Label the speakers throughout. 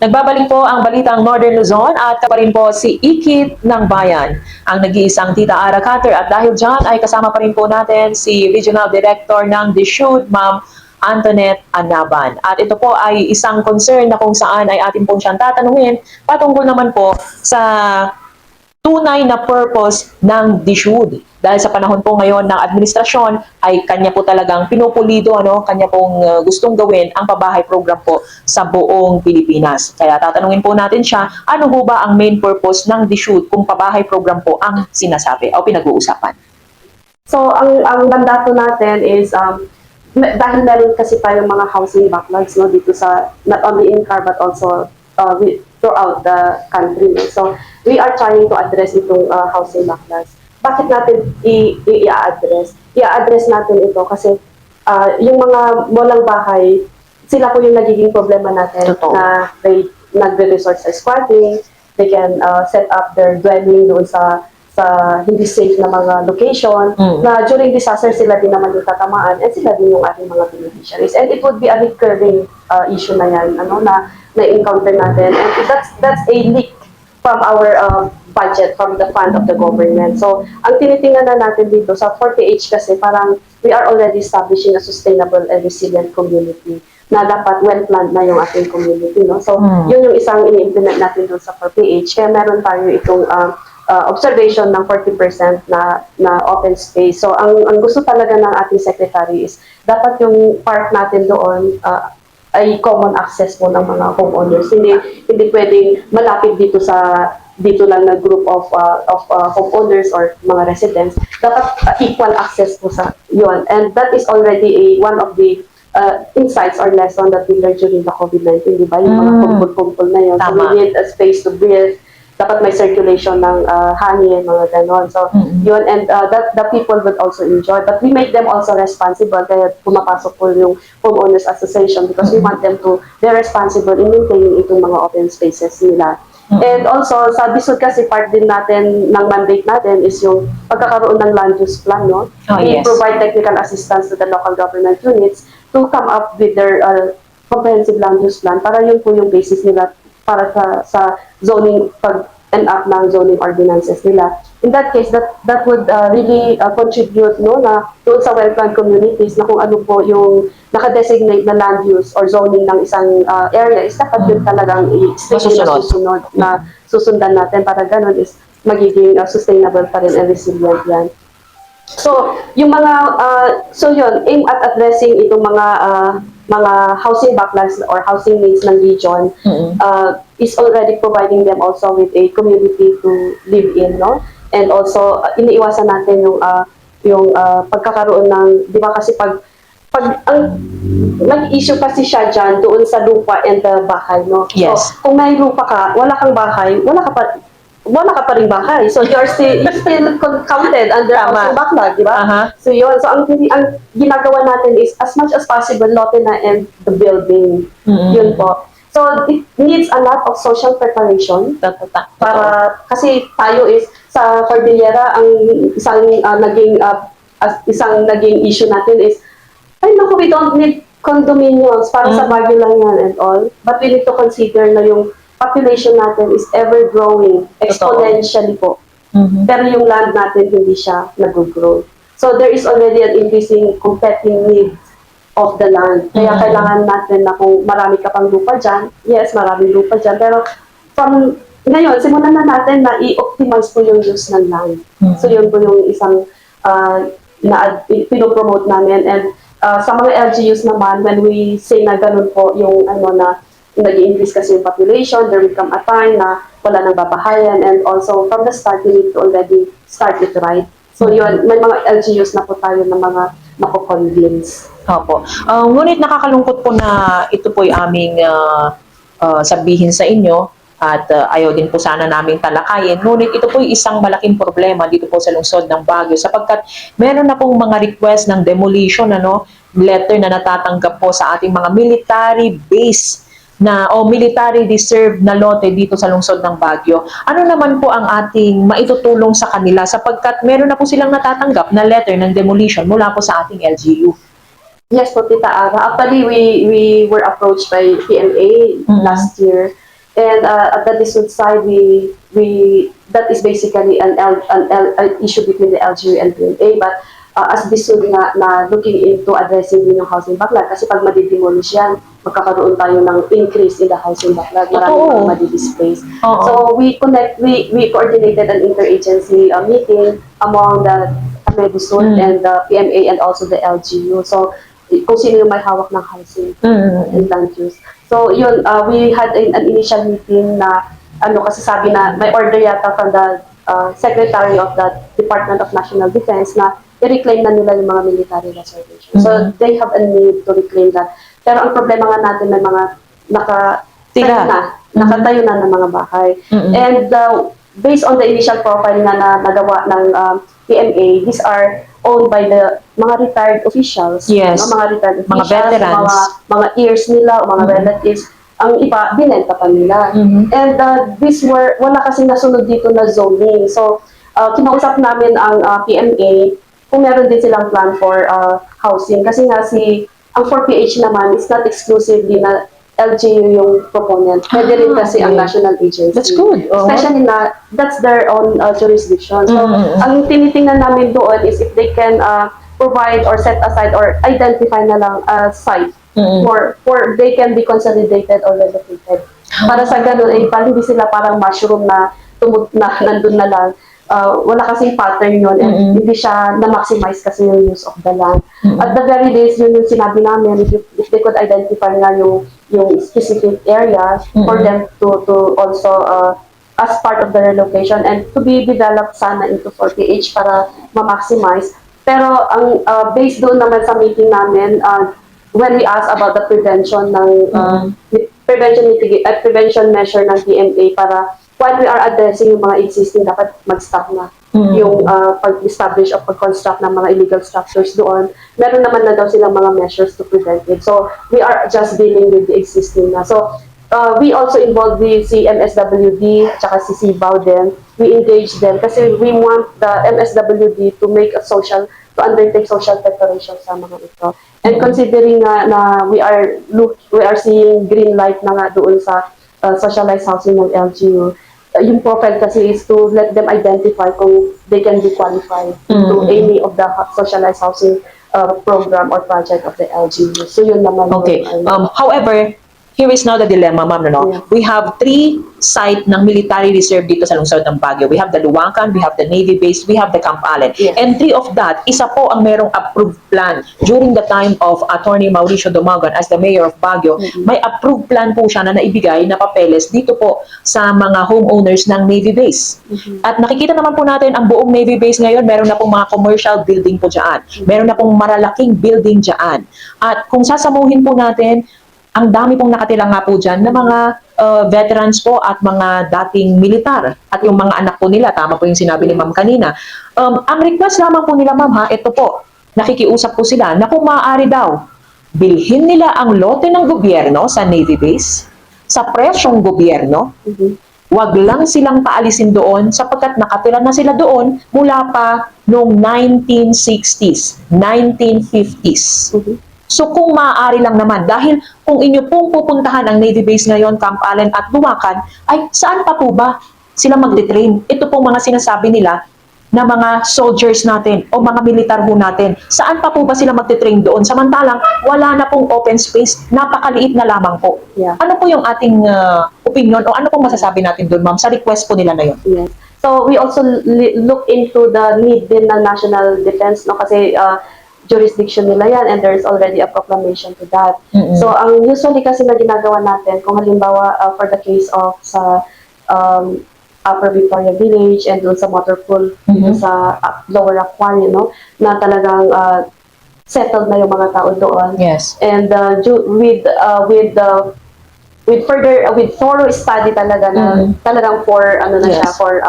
Speaker 1: Nagbabalik po ang balitang Northern Luzon at pa rin po si Ikit ng Bayan, ang nag-iisang Tita Ara Cutter. At dahil dyan ay kasama pa rin po natin si Regional Director ng DSUD, Ma'am Antoinette Anaban. At ito po ay isang concern na kung saan ay atin pong siyang tatanungin patungkol naman po sa tunay na purpose ng DSUD. Dahil sa panahon po ngayon ng administrasyon ay kanya po talagang pinupulido, kanya pong gustong gawin ang pabahay program po sa buong Pilipinas. Kaya tatanungin po natin siya, ano ho ba ang main purpose ng DSUD kung pabahay program po ang sinasabi o pinag-uusapan?
Speaker 2: So, ang mandato natin is, dahil meron kasi tayong mga housing backlogs dito sa, not only in CAR but also throughout the country. So, we are trying to address itong housing backlogs. Bakit natin i-address? I-address natin ito kasi yung mga walang bahay, sila po yung nagiging problema natin.
Speaker 1: Totoo.
Speaker 2: Na they nagre-resort sa squatting, they can set up their dwelling doon sa hindi safe na mga location, na during disaster sila din naman yung tatamaan and sila din yung ating mga beneficiaries. And it would be a recurring issue na yan, na-encounter natin. And that's a leak from our budget, from the fund of the government. So, ang tinitingnan na natin dito sa 40H kasi parang we are already establishing a sustainable and resilient community na dapat well-planned na yung ating community. So, yun yung isang ini-implement natin doon sa 40H. Kaya meron tayo itong observation ng 40% na open space. So, ang gusto talaga ng ating secretary is dapat yung park natin doon ay common access po ng mga homeowners. Hindi pwedeng malapit dito lang na group of homeowners or mga residents. Dapat equal access po sa yon. And that is already one of the insights or lesson that we learned during the COVID-19, di ba? Yung mga kumpul-kumpul na yun. So we need a space to breathe. Dapat may circulation ng hangin, mga ganon. So, yun, and that the people would also enjoy. But we make them also responsible, kaya pumapasok po yung Homeowners Association because we want them to be responsible in maintaining itong mga open spaces nila. And also, sa DSUD kasi part din natin, ng mandate natin is yung pagkakaroon ng land use plan, no? We provide technical assistance to the local government units to come up with their comprehensive land use plan para yun po yung basis nila para sa zoning, pag-end up ng zoning ordinances nila. In that case, that would really contribute na doon sa well-planned communities na kung ano po yung naka-designate na land use or zoning ng isang area is dapat yun talagang susunod na susundan natin para ganun is magiging sustainable pa rin and resilient yan. So, yung mga, so yun, aim at addressing itong mga housing backlogs or housing needs ng region is already providing them also with a community to live in, no? And also, iniiwasan natin yung pagkakaroon ng, di ba kasi pag ang nag-issue kasi siya dyan doon sa lupa and the bahay, no?
Speaker 1: Yes.
Speaker 2: So, kung may lupa ka, wala kang bahay, wala ka pa ring bahay. So, you're still counted under housing backlog, di ba? So, yun. So, ang ginagawa natin is, as much as possible, lote na and the building. Yun po. So, it needs a lot of social preparation. Para, kasi tayo is, sa Cordillera, ang isang naging issue natin is, ay, naku, we don't need condominiums para sa Baguio lang yan and all. But we need to consider na yung population natin is ever growing exponentially po. Pero yung land natin hindi siya nag-grow. So there is already an increasing competing need of the land. Kaya kailangan natin na kung marami ka pang lupa dyan, yes, maraming lupa dyan. Pero from ngayon, simulan na natin na i-optimize po yung use ng land. So yun po yung isang na pinopromote namin. And sa mga LGUs naman, when we say na ganun po yung na nag-increase kasi yung population, there will come a time na wala nang babahayan, and also from the start, we need to already start it right. So yun, may mga LGUs na po tayo na mga mako-convince.
Speaker 1: Opo. Ngunit nakakalungkot po na ito po'y aming sabihin sa inyo at ayaw din po sana naming talakayin. Ngunit ito po'y isang malaking problema dito po sa lungsod ng Baguio sapagkat meron na pong mga request ng demolition, letter na natatanggap po sa ating mga military base o military reserve na lote dito sa lungsod ng Baguio. Ano naman po ang ating maitutulong sa kanila sapagkat meron na po silang natatanggap na letter ng demolition mula po sa ating LGU?
Speaker 2: Yes po, Tita Ara. Actually, we were approached by PMA last year. And at the Disud side, that is basically an issue between the LGU and PMA. But as Disud na looking into addressing din yung housing backlog, kasi pag madidemolish yan, magkakaroon tayo ng increase in the housing backlog. Maraming madidisplace. So we coordinated an interagency meeting among the Disud and the PMA and also the LGU. So kung sino yung may hawak ng housing and land use. So yun, we had an initial meeting na kasi sabi na may order yata from the Secretary of the Department of National Defense na i-reclaim na nila yung mga military reservation. So they have a need to reclaim that. Pero ang problema nga natin may mga nakatayo na ng mga bahay. And based on the initial profile na nagawa ng PMA, these are owned by the mga retired officials.
Speaker 1: Yes.
Speaker 2: Mga retired officials,
Speaker 1: mga veterans,
Speaker 2: mga heirs nila, mga relatives. Ang iba, binenta pa nila. And wala kasing nasunod dito na zoning. So, kinausap namin ang PMA kung meron din silang plan for housing. Kasi nga ang 4PH naman is not exclusively na LGU yung proponent. Pwede rin kasi ang national agency.
Speaker 1: That's good.
Speaker 2: Especially na that's their own jurisdiction. So, ang tinitingnan namin doon is if they can provide or set aside or identify na lang a site for they can be consolidated or relocated. Para sa ganun, hindi sila parang mushroom na nandun na lang. Wala kasing pattern yun and hindi siya na-maximize kasi yung use of the land. At the very least, yun yung sinabi namin, if they could identify nga yung specific area for them to also as part of the relocation and to be developed sana into 4PH para ma-maximize. Pero ang based doon naman sa meeting namin, when we asked about the prevention ng prevention measure ng PMA para while we are addressing yung mga existing, dapat mag-stop na yung pag-establish o pag-construct ng mga illegal structures doon. Meron naman na daw silang mga measures to prevent it. So, we are just dealing with the existing na. So, we also involve the MSWD at saka si CBAW din. We engage them kasi we want the MSWD to undertake social preparation sa mga ito. And considering na we are seeing green light na nga doon sa socialized housing ng LGU, yung profile kasi is to let them identify kung they can be qualified to any of the socialized housing program or project of the LGU. So yun naman.
Speaker 1: Okay. However, here is now the dilemma, ma'am.
Speaker 2: Yeah.
Speaker 1: We have 3 sites ng military reserve dito sa lungsod ng Baguio. We have the Luwangkan, we have the Navy base, we have the Camp Allen.
Speaker 2: Yeah.
Speaker 1: And 3 of that, isa po ang merong approved plan. During the time of Attorney Mauricio Dumagan as the mayor of Baguio, may approved plan po siya na naibigay na papeles dito po sa mga homeowners ng Navy base. At nakikita naman po natin ang buong Navy base ngayon, meron na pong mga commercial building po dyan. Meron na pong malalaking building dyan. At kung sasamuhin po natin, ang dami pong nakatira nga po dyan na mga veterans po at mga dating militar at yung mga anak po nila, tama po yung sinabi ni ma'am kanina. Ang request lamang po nila, ma'am, ito po, nakikiusap po sila na kung maaari daw, bilhin nila ang lote ng gobyerno sa Navy base, sa presyong gobyerno, wag lang silang paalisin doon sapagkat nakatira na sila doon mula pa noong 1960s, 1950s. So kung maaari lang naman, dahil kung inyo pong pupuntahan ang Navy base ngayon, Camp Allen at Luwakan, ay saan pa po ba sila magte-train? Ito pong mga sinasabi nila na mga soldiers natin o mga militar ho natin. Saan pa po ba sila magte-train doon? Samantalang wala na pong open space, napakaliit na lamang po.
Speaker 2: Yeah.
Speaker 1: Ano po yung ating opinion o ano pong masasabi natin doon, ma'am, sa request po nila na yun?
Speaker 2: Yes. So we also look into the need din ng national defense, no, kasi jurisdiction nila yan and there is already a proclamation to that. So ang usually kasi na ginagawa natin, kung halimbawa for the case of sa Upper Victoria Village and doon sa motor pool sa Lower Aquarium, no, na talagang settled na yung mga tao doon.
Speaker 1: Yes.
Speaker 2: And with thorough study talaga na talagang for siya, for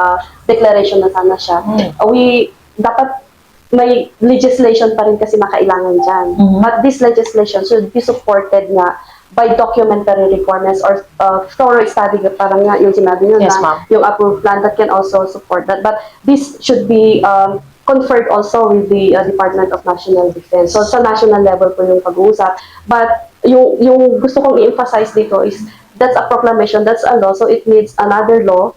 Speaker 2: declaration na sana siya. We dapat may legislation pa rin kasi makailangan dyan. But this legislation should be supported nga by documentary requirements or thorough study, parang nga yung sinabi nyo na yung approved plan that can also support that. But this should be conferred also with the Department of National Defense. So sa national level po yung pag-uusap. But yung gusto kong i-emphasize dito is that's a proclamation, that's a law, so it needs another law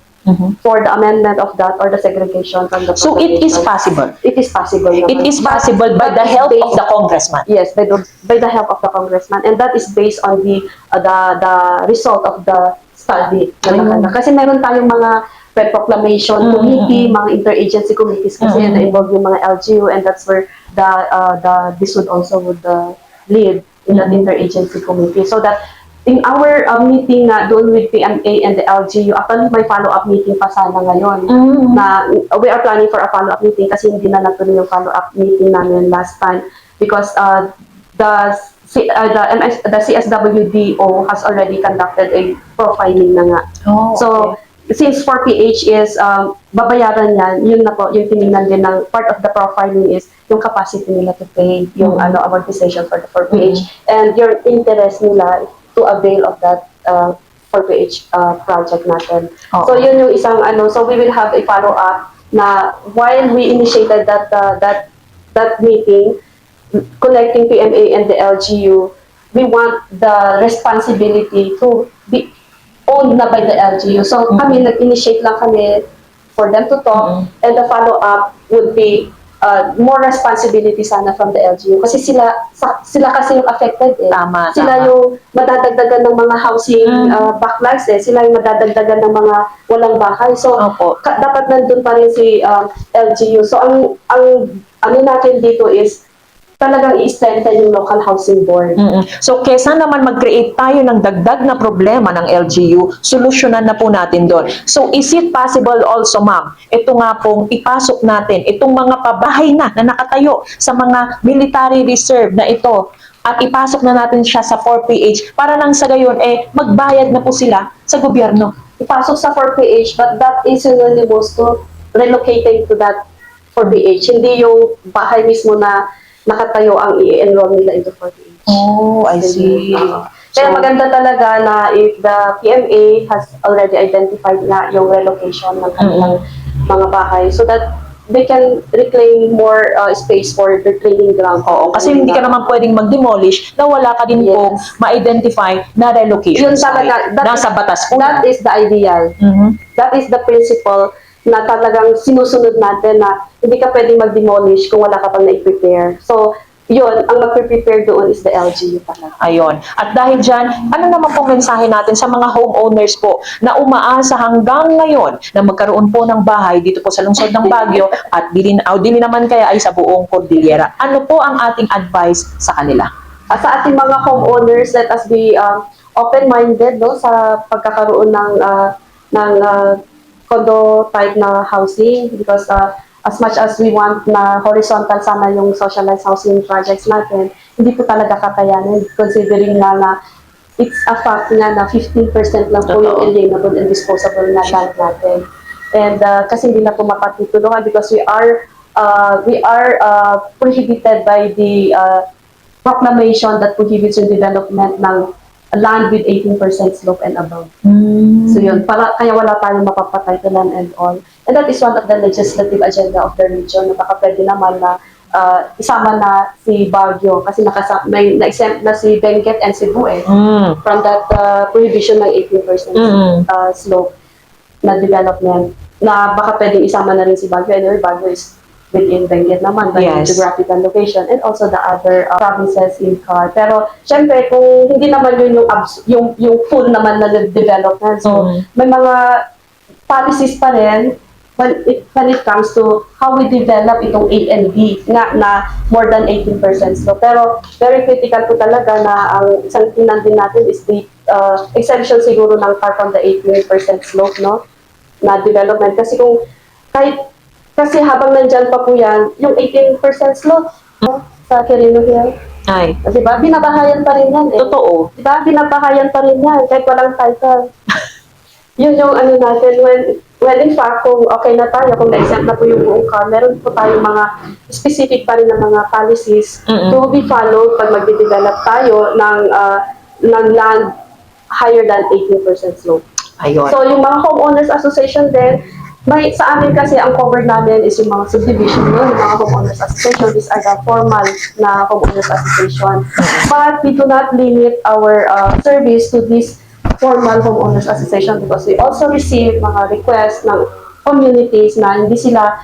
Speaker 2: for the amendment of that or the segregation from the
Speaker 1: So it is
Speaker 2: proclamation.
Speaker 1: possible.
Speaker 2: It is possible.
Speaker 1: It
Speaker 2: naman.
Speaker 1: is possible by
Speaker 2: But
Speaker 1: the
Speaker 2: it's
Speaker 1: help of
Speaker 2: based-
Speaker 1: the congressman.
Speaker 2: Yes, by the help of the congressman, and that is based on the result of the study.
Speaker 1: Ayun.
Speaker 2: Kasi meron tayong mga proclamation committee, mga interagency committees kasi na involve yung mga LGU, and that's where the DSUD also would lead in that interagency committee. So that in our meeting na doon with PMA and the LGU, actually may follow-up meeting pa sana ngayon. Na we are planning for a follow-up meeting kasi hindi na natuloy yung follow-up meeting namin last time because the CSWDO has already conducted a profiling na nga.
Speaker 1: Oh,
Speaker 2: So, since 4PH is babayaran yan, yun na po, yung tinignan din ng part of the profiling is yung capacity nila to pay, yung amortization for the 4PH, and your interest nila to avail of that 4PH project natin. So, yun yung isang so we will have a follow-up na while we initiated that meeting, connecting PMA and the LGU, we want the responsibility to be owned na by the LGU. So kami nag-initiate lang kami for them to talk, and the follow-up would be more responsibility sana from the LGU kasi sila kasi yung affected eh.
Speaker 1: Tama,
Speaker 2: Sila
Speaker 1: tama.
Speaker 2: yung madadagdagan ng mga housing backlogs eh. Sila yung madadagdagan ng mga walang bahay. So
Speaker 1: Opo.
Speaker 2: dapat nandun pa rin si LGU. So ang ano natin dito is talagang i-strengthen yung local housing board.
Speaker 1: So, kesa naman mag-create tayo ng dagdag na problema ng LGU, solusyonan na po natin doon. So, is it possible also, ma'am, ito nga pong ipasok natin, itong mga pabahay na nakatayo sa mga military reserve na ito, at ipasok na natin siya sa 4PH para nang sa gayon, magbayad na po sila sa gobyerno.
Speaker 2: Ipasok sa 4PH, but that is synonymous to relocating to that 4PH. Hindi yung bahay mismo na nakatayo ang i-enroll nila into 4PH.
Speaker 1: Oh, I see.
Speaker 2: Kaya maganda talaga na if the PMA has already identified na yung relocation ng kanilang mga bahay so that they can reclaim more space for their training ground.
Speaker 1: Oo, kasi hindi ka naman pwedeng mag-demolish na wala ka din pong ma-identify na relocation
Speaker 2: Yun talaga,
Speaker 1: site. Nasa batas po.
Speaker 2: That is the ideal. That is the principle na talagang sinusunod natin na hindi ka pwedeng mag-demolish kung wala ka pang na-prepare. So, yun, ang mag-prepare doon is the LGU talaga.
Speaker 1: Ayon. At dahil dyan, ano naman pong mensahe natin sa mga homeowners po na umaasa hanggang ngayon na magkaroon po ng bahay dito po sa lungsod ng Baguio at dili naman kaya ay sa buong Cordillera. Ano po ang ating advice sa kanila?
Speaker 2: Sa ating mga homeowners, let us be open-minded no, sa pagkakaroon ng condo type na housing because as much as we want na horizontal sana yung socialized housing projects natin, hindi po talaga kakayanin considering na it's a fact nga na 15% lang po yung alienable and disposable na land natin. And kasi hindi na po mapatutulungan because we are prohibited by the proclamation that prohibits yung development ng land with 18% slope and above. So yun, kaya wala tayong mapapataytalan and all. And that is one of the legislative agenda of the region na baka pwede naman na isama na si Baguio kasi may na-exempt na si Benguet and Cebu from that prohibition ng 18% slope na development na baka pwedeng isama na rin si Baguio. Anyway, Baguio is within Benguet naman by geographical location and also the other provinces in CAR. Pero syempre kung hindi naman yun yung full naman na development, so may mga policies pa rin when it comes to how we develop itong A and B na more than 18% slope. Pero very critical po talaga na ang isang tinan din natin is the exemption siguro ng CAR from the 18% slope no na development kasi kasi habang nandyan pa po yan, yung 18% slope sa Quirino Hill.
Speaker 1: Ay.
Speaker 2: Diba? Binabahayan pa rin yan eh.
Speaker 1: Totoo.
Speaker 2: Diba? Binabahayan pa rin yan kahit walang title. Yun yung ano natin, when in fact, kung okay na tayo, kung na-exempt na po yung buong CAR, meron po tayong mga specific pa rin na mga policies to be followed pag magde-develop tayo ng land higher than 18% slope.
Speaker 1: Ayun.
Speaker 2: So, yung mga homeowners association din, sa amin kasi ang covered namin is yung mga subdivision no? Yung mga homeowners association. These are the formal na homeowners association. But we do not limit our service to these formal homeowners association because we also receive mga requests ng communities na hindi sila,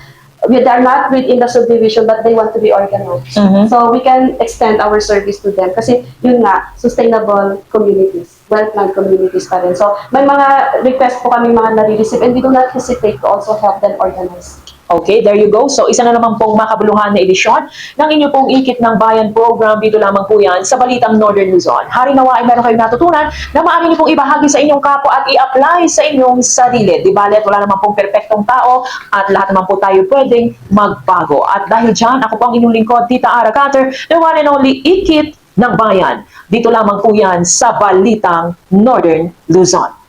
Speaker 2: they're not within the subdivision but they want to be organized. So we can extend our service to them kasi yun nga, sustainable communities, well-planned communities pa rin. So may mga request po kami mga nare-receive and we do not hesitate to also help them organize.
Speaker 1: Okay, there you go. So, isa na naman pong makabuluhan na edisyon ng inyo pong Ikit ng Bayan program. Dito lamang po yan sa Balitang Northern Luzon. Hari nawa ay meron kayong natutunan na maaari niyo pong ibahagi sa inyong kapwa at i-apply sa inyong sarili. Di balet, wala naman pong perpektong tao at lahat naman po tayo pwedeng magbago. At dahil dyan, ako po ang inyong lingkod, Tita Ara Cutter, the one and only Ikit ng Bayan. Dito lamang po yan sa Balitang Northern Luzon.